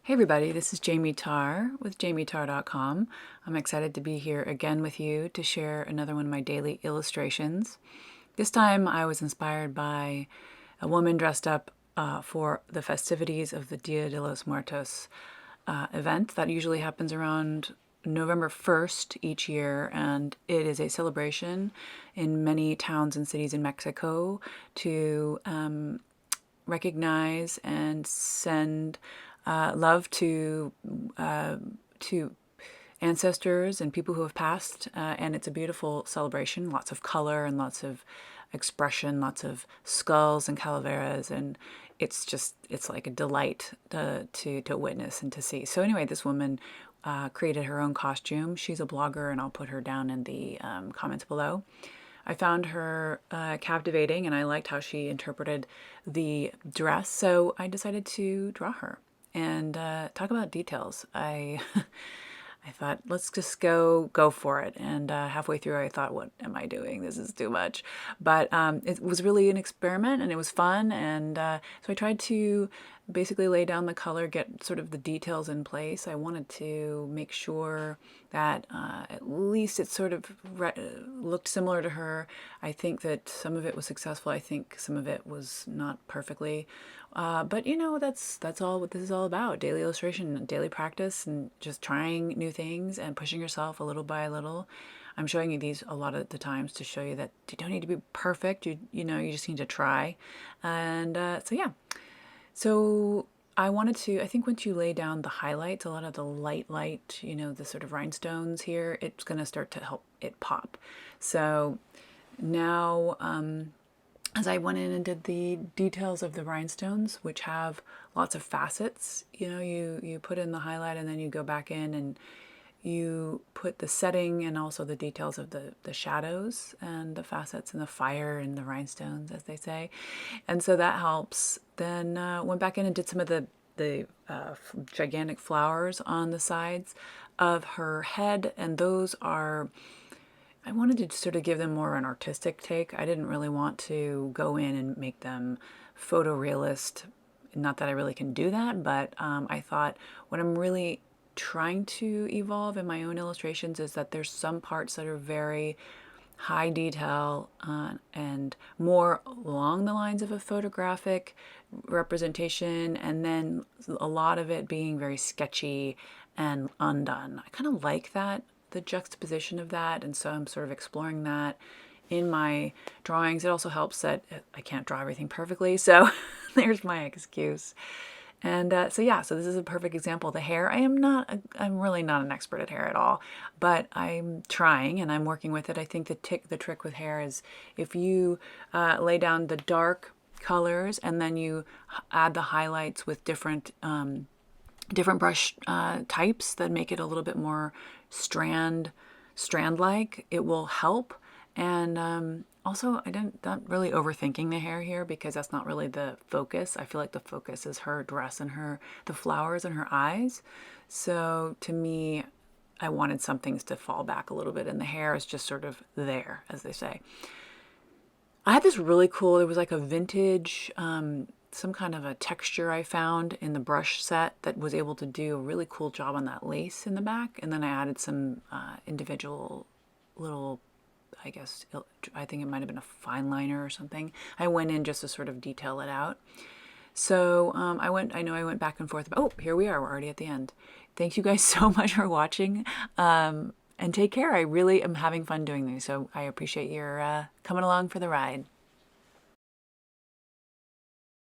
Hey everybody, this is Jamie Tarr with jamietarr.com. I'm excited to be here again with you to share another one of my daily illustrations. This time I was inspired by a woman dressed up for the festivities of the Dia De Los Muertos event that usually happens around November 1st each year, and it is a celebration in many towns and cities in Mexico to recognize and send love to ancestors and people who have passed, and it's a beautiful celebration. Lots of color and lots of expression, lots of skulls and calaveras, and it's like a delight to witness and to see. So anyway, this woman created her own costume. She's a blogger, and I'll put her down in the comments below. I found her captivating, and I liked how she interpreted the dress, so I decided to draw her and talk about details. I thought, let's just go for it. And halfway through, I thought, what am I doing? This is too much. But it was really an experiment, and it was fun. And so I tried to basically lay down the color, get sort of the details in place. I wanted to make sure that at least it sort of looked similar to her. I think that some of it was successful. I think some of it was not perfectly. But you know, that's all what this is all about. Daily illustration, daily practice, and just trying new things and pushing yourself a little by a little. I'm showing you these a lot of the times to show you that you don't need to be perfect. You know, you just need to try. And so yeah. So I wanted to, I think once you lay down the highlights, a lot of the light, you know, the sort of rhinestones here, it's going to start to help it pop. So now, as I went in and did the details of the rhinestones, which have lots of facets, you know, you put in the highlight and then you go back in and you put the setting and also the details of the shadows and the facets and the fire and the rhinestones, as they say. And so that helps. Then went back in and did some of the gigantic flowers on the sides of her head, and those are, I wanted to sort of give them more an artistic take. I didn't really want to go in and make them photorealist. Not that I really can do that, but I thought what I'm really trying to evolve in my own illustrations is that there's some parts that are very high detail and more along the lines of a photographic representation, and then a lot of it being very sketchy and undone. I kind of like that, the juxtaposition of that, and so I'm sort of exploring that in my drawings. It also helps that I can't draw everything perfectly, so there's my excuse. And so yeah, so this is a perfect example. The hair, I'm really not an expert at hair at all, but I'm trying and I'm working with it. I think the trick with hair is if you lay down the dark colors and then you add the highlights with different brush types that make it a little bit more strand-like, it will help. And also, not really overthinking the hair here because that's not really the focus. I feel like the focus is her dress and the flowers and her eyes. So to me, I wanted some things to fall back a little bit, and the hair is just sort of there, as they say. I had this really cool, it was like a vintage, some kind of a texture I found in the brush set that was able to do a really cool job on that lace in the back. And then I added some individual little, I guess, I think it might have been a fine liner or something. I went in just to sort of detail it out. So I know I went back and forth. Oh, here we are. We're already at the end. Thank you guys so much for watching. And take care. I really am having fun doing these. So I appreciate your coming along for the ride.